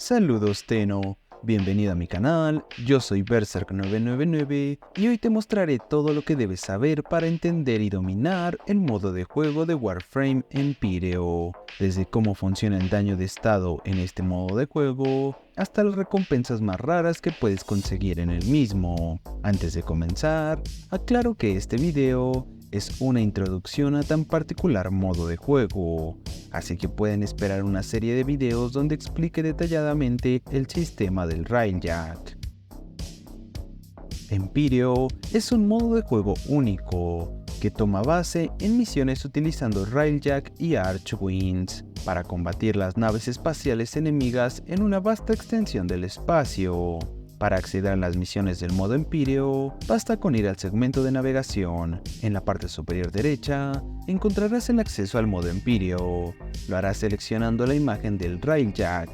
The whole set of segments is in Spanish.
Saludos Teno, bienvenido a mi canal, yo soy Berserk999 y hoy te mostraré todo lo que debes saber para entender y dominar el modo de juego de Warframe Empíreo, desde cómo funciona el daño de estado en este modo de juego, hasta las recompensas más raras que puedes conseguir en el mismo. Antes de comenzar, aclaro que este video es una introducción a tan particular modo de juego, así que pueden esperar una serie de videos donde explique detalladamente el sistema del Railjack. Empíreo es un modo de juego único, que toma base en misiones utilizando Railjack y Archwinds para combatir las naves espaciales enemigas en una vasta extensión del espacio. Para acceder a las misiones del modo Empíreo, basta con ir al segmento de navegación. En la parte superior derecha, encontrarás el acceso al modo Empíreo. Lo harás seleccionando la imagen del Railjack.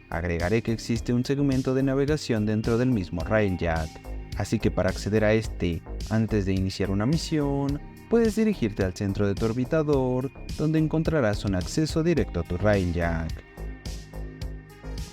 Agregaré que existe un segmento de navegación dentro del mismo Railjack, así que para acceder a este antes de iniciar una misión, puedes dirigirte al centro de tu orbitador, donde encontrarás un acceso directo a tu Railjack.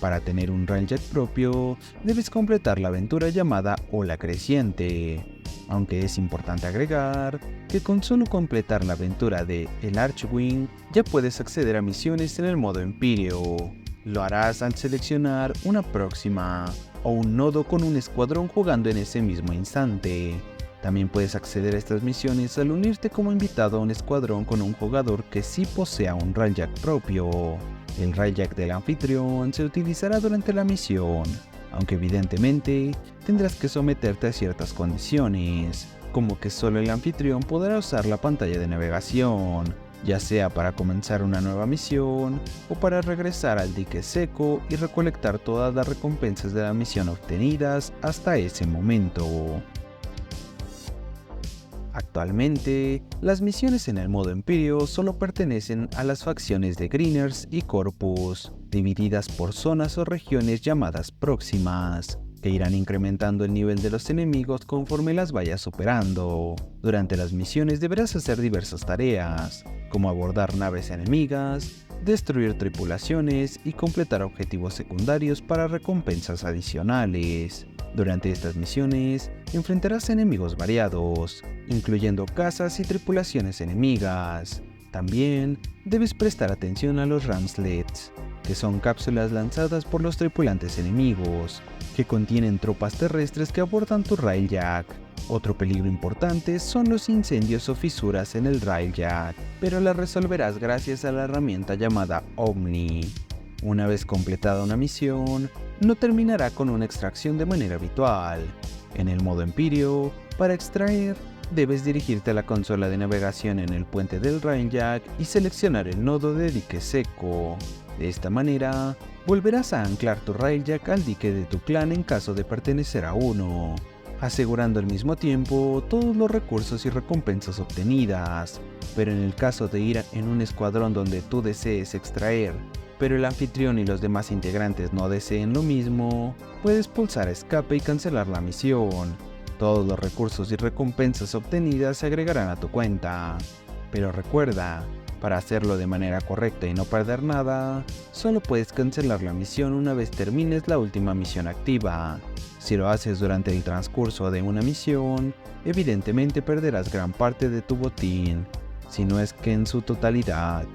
Para tener un Railjack propio, debes completar la aventura llamada Ola Creciente, aunque es importante agregar que con solo completar la aventura de El Archwing ya puedes acceder a misiones en el modo Empíreo. Lo harás al seleccionar una próxima o un nodo con un escuadrón jugando en ese mismo instante. También puedes acceder a estas misiones al unirte como invitado a un escuadrón con un jugador que sí posea un Railjack propio. El Railjack del anfitrión se utilizará durante la misión, aunque evidentemente tendrás que someterte a ciertas condiciones, como que solo el anfitrión podrá usar la pantalla de navegación, ya sea para comenzar una nueva misión o para regresar al dique seco y recolectar todas las recompensas de la misión obtenidas hasta ese momento. Actualmente, las misiones en el modo Empíreo solo pertenecen a las facciones de Greeners y Corpus, divididas por zonas o regiones llamadas próximas, que irán incrementando el nivel de los enemigos conforme las vayas superando. Durante las misiones deberás hacer diversas tareas, como abordar naves enemigas, destruir tripulaciones y completar objetivos secundarios para recompensas adicionales. Durante estas misiones, enfrentarás enemigos variados, incluyendo cazas y tripulaciones enemigas. También debes prestar atención a los Ramslets, que son cápsulas lanzadas por los tripulantes enemigos, que contienen tropas terrestres que abordan tu Railjack. Otro peligro importante son los incendios o fisuras en el Railjack, pero las resolverás gracias a la herramienta llamada Omni. Una vez completada una misión, no terminará con una extracción de manera habitual. En el modo Empíreo, para extraer, debes dirigirte a la consola de navegación en el puente del Railjack y seleccionar el nodo de dique seco. De esta manera, volverás a anclar tu Railjack al dique de tu clan en caso de pertenecer a uno, asegurando al mismo tiempo todos los recursos y recompensas obtenidas. Pero en el caso de ir en un escuadrón donde tú desees extraer, pero el anfitrión y los demás integrantes no deseen lo mismo, puedes pulsar escape y cancelar la misión. Todos los recursos y recompensas obtenidas se agregarán a tu cuenta. Pero recuerda, para hacerlo de manera correcta y no perder nada, solo puedes cancelar la misión una vez termines la última misión activa. Si lo haces durante el transcurso de una misión, evidentemente perderás gran parte de tu botín, si no es que en su totalidad.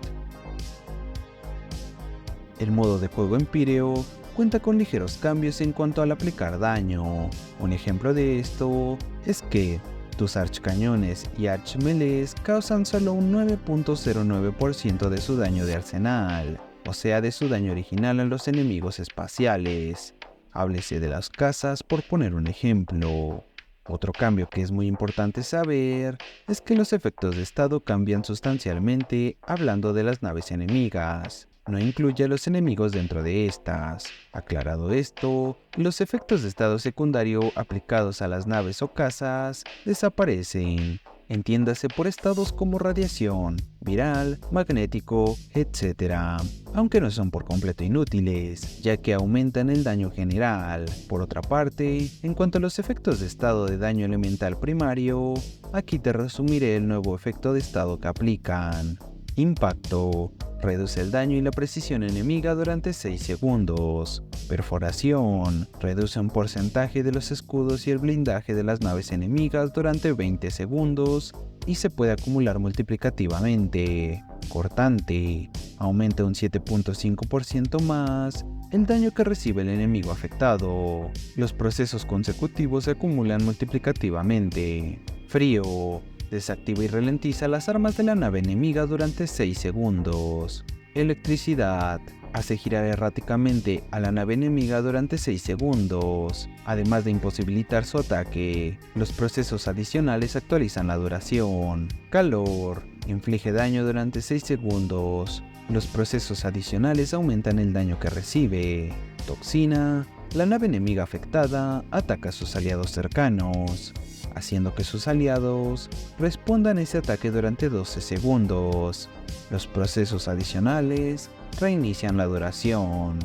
El modo de juego Empíreo cuenta con ligeros cambios en cuanto al aplicar daño. Un ejemplo de esto es que tus archcañones y archmelees causan solo un 9.09% de su daño de arsenal, o sea de su daño original a los enemigos espaciales. Háblese de las cazas por poner un ejemplo. Otro cambio que es muy importante saber es que los efectos de estado cambian sustancialmente hablando de las naves enemigas. No incluye a los enemigos dentro de estas. Aclarado esto, los efectos de estado secundario aplicados a las naves o cazas desaparecen. Entiéndase por estados como radiación, viral, magnético, etc., aunque no son por completo inútiles, ya que aumentan el daño general. Por otra parte, en cuanto a los efectos de estado de daño elemental primario, aquí te resumiré el nuevo efecto de estado que aplican. Impacto. Reduce el daño y la precisión enemiga durante 6 segundos. Perforación. Reduce un porcentaje de los escudos y el blindaje de las naves enemigas durante 20 segundos y se puede acumular multiplicativamente. Cortante. Aumenta un 7.5% más el daño que recibe el enemigo afectado. Los procesos consecutivos se acumulan multiplicativamente. Frío. Desactiva y ralentiza las armas de la nave enemiga durante 6 segundos. Electricidad. Hace girar erráticamente a la nave enemiga durante 6 segundos, además de imposibilitar su ataque. Los procesos adicionales actualizan la duración. Calor. Inflige daño durante 6 segundos. Los procesos adicionales aumentan el daño que recibe. Toxina. La nave enemiga afectada ataca a sus aliados cercanos, haciendo que sus aliados respondan a ese ataque durante 12 segundos. Los procesos adicionales reinician la duración.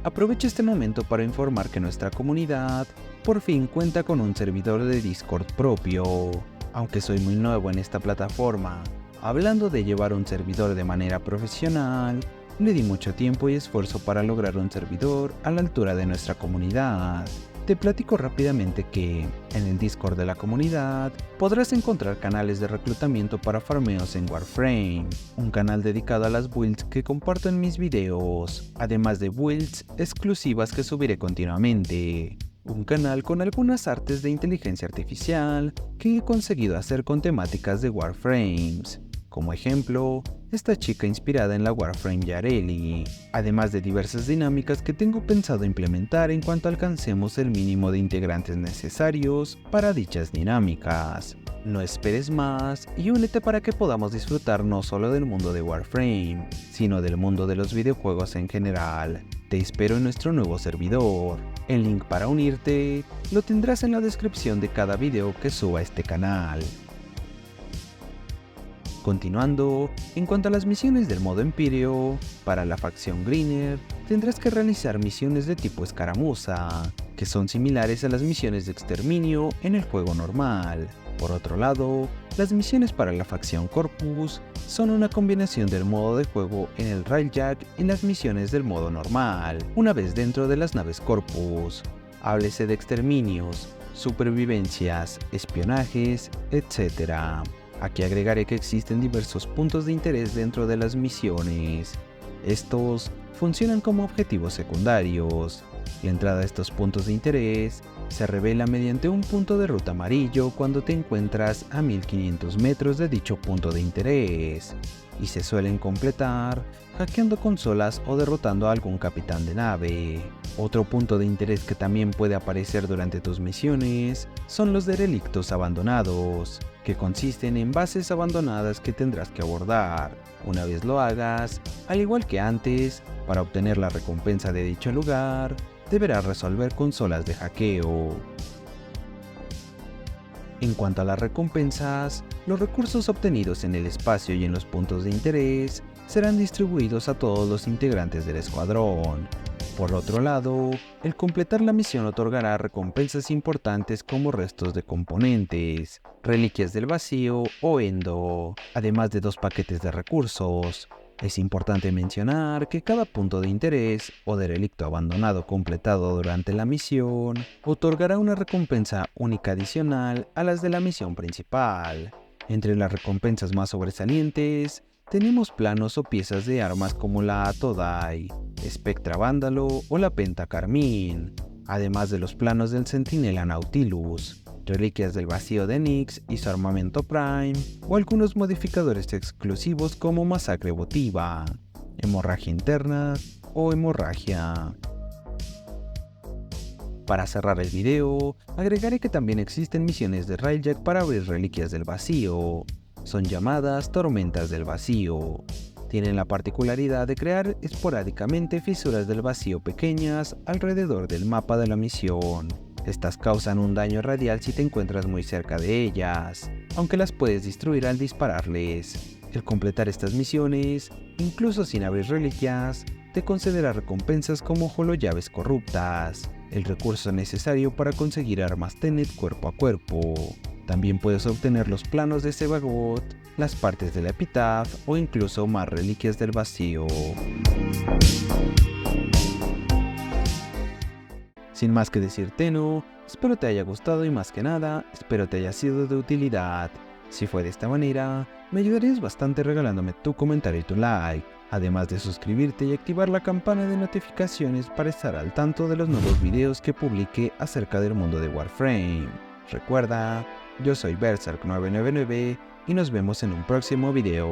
Aprovecho este momento para informar que nuestra comunidad por fin cuenta con un servidor de Discord propio. Aunque soy muy nuevo en esta plataforma, hablando de llevar un servidor de manera profesional, le di mucho tiempo y esfuerzo para lograr un servidor a la altura de nuestra comunidad. Te platico rápidamente que, en el Discord de la comunidad, podrás encontrar canales de reclutamiento para farmeos en Warframe, un canal dedicado a las builds que comparto en mis videos, además de builds exclusivas que subiré continuamente, un canal con algunas artes de inteligencia artificial que he conseguido hacer con temáticas de Warframes, como ejemplo, esta chica inspirada en la Warframe Yareli, además de diversas dinámicas que tengo pensado implementar en cuanto alcancemos el mínimo de integrantes necesarios para dichas dinámicas. No esperes más y únete para que podamos disfrutar no solo del mundo de Warframe, sino del mundo de los videojuegos en general. Te espero en nuestro nuevo servidor. El link para unirte lo tendrás en la descripción de cada video que suba a este canal. Continuando, en cuanto a las misiones del modo Imperio, para la facción Greener tendrás que realizar misiones de tipo escaramuza, que son similares a las misiones de exterminio en el juego normal. Por otro lado, las misiones para la facción Corpus son una combinación del modo de juego en el Railjack y las misiones del modo normal, una vez dentro de las naves Corpus. Háblese de exterminios, supervivencias, espionajes, etc. Aquí agregaré que existen diversos puntos de interés dentro de las misiones. Estos funcionan como objetivos secundarios. La entrada a estos puntos de interés se revela mediante un punto de ruta amarillo cuando te encuentras a 1500 metros de dicho punto de interés, y se suelen completar hackeando consolas o derrotando a algún capitán de nave. Otro punto de interés que también puede aparecer durante tus misiones son los derelictos abandonados, que consisten en bases abandonadas que tendrás que abordar. Una vez lo hagas, al igual que antes, para obtener la recompensa de dicho lugar, deberás resolver consolas de hackeo. En cuanto a las recompensas, los recursos obtenidos en el espacio y en los puntos de interés serán distribuidos a todos los integrantes del escuadrón. Por otro lado, el completar la misión otorgará recompensas importantes como restos de componentes, reliquias del vacío o endo, además de 2 paquetes de recursos. Es importante mencionar que cada punto de interés o derelicto abandonado completado durante la misión otorgará una recompensa única adicional a las de la misión principal. Entre las recompensas más sobresalientes, tenemos planos o piezas de armas como la Todai, Spectra Vándalo o la Penta Carmín, además de los planos del Centinela Nautilus, reliquias del vacío de Nyx y su armamento Prime, o algunos modificadores exclusivos como Masacre Votiva, Hemorragia Interna o Hemorragia. Para cerrar el video, agregaré que también existen misiones de Railjack para abrir reliquias del vacío. Son llamadas Tormentas del Vacío. Tienen la particularidad de crear esporádicamente fisuras del vacío pequeñas alrededor del mapa de la misión. Estas causan un daño radial si te encuentras muy cerca de ellas, aunque las puedes destruir al dispararles. El completar estas misiones, incluso sin abrir reliquias, te concederá recompensas como holollaves corruptas, el recurso necesario para conseguir armas Tenet cuerpo a cuerpo. También puedes obtener los planos de Sebagot las partes de la Epitaph o incluso más reliquias del vacío. Sin más que decir, Tenno, espero te haya gustado y más que nada, espero te haya sido de utilidad. Si fue de esta manera, me ayudarías bastante regalándome tu comentario y tu like, además de suscribirte y activar la campana de notificaciones para estar al tanto de los nuevos videos que publique acerca del mundo de Warframe. Recuerda, yo soy Berserk999 y nos vemos en un próximo video.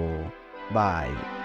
Bye.